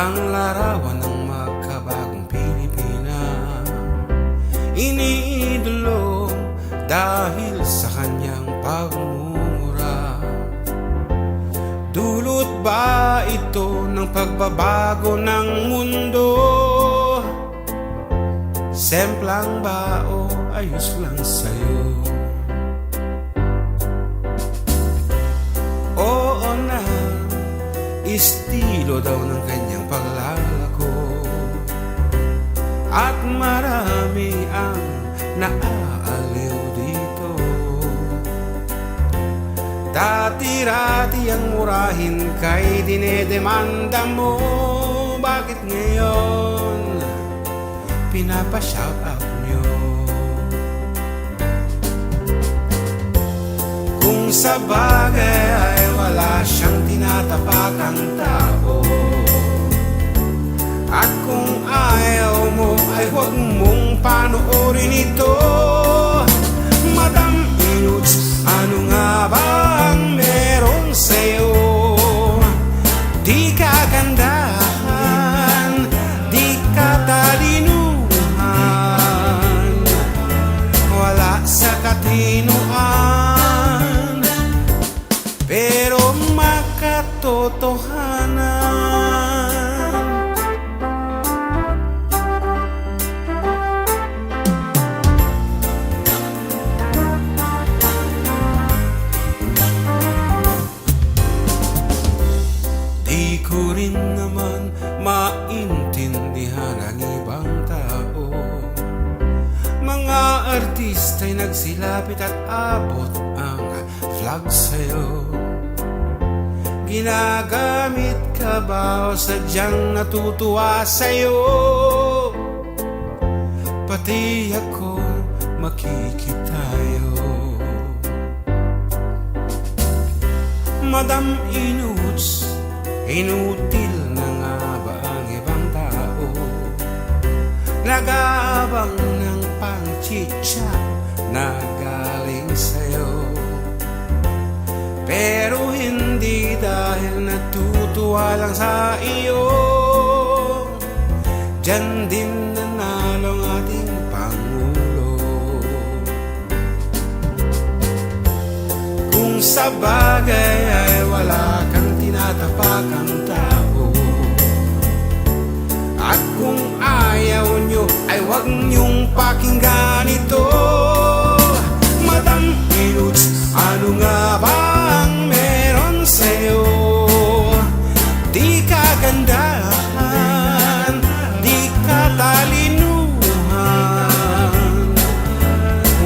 ang larawan ng magkabagong Pilipinas. Iniidolo dahil sa kanyang pagmumura. Dulot ba ito ng pagbabago ng mundo? Semplang ba o ayos lang sa'yo? Oo na, estilo daw ng kanyang paglalako, at marami ang naaaliw dito. Dati-rati ang murahin kay dinedemanda mo. Bakit ngayon pinapa-shout out nyo? Kung sa bagay ay wala siyang tinatapakang tao, at kung ayaw mo ay huwag mong panoorin ito. Madam Inuts, ano nga ba ang meron sa'yo? Di ka gandahan, di ka talinuhan, wala sa katinoan, pero makatotohanan. Di ko rin naman maintindihan ang ibang tao. Mga artista'y nagsilapit at abot ang flag sa'yo. Ginagamit ka ba o sadyang natutuwa sa'yo? Pati ako makikitayo. Madam Inuts, inutil na nga ba ang ibang tao? Nag-aabang ng pang-chicha na galing sa'yo, pero hindi dahil natutuwa lang sa iyo. Diyan din nanalo ang ating Pangulo. Kung sa bagay ay wala kang tinatapakang tao, at kung ayaw nyo ay huwag nyong pakinggan ito. Madam Inuts, ano nga ba ang meron sa'yo? Di ka gandahan, di ka talinuhan,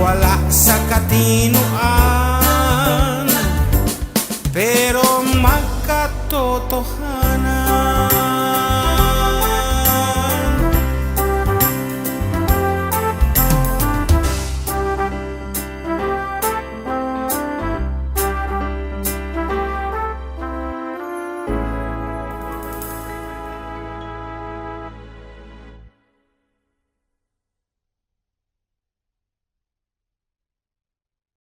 wala sa katinoan,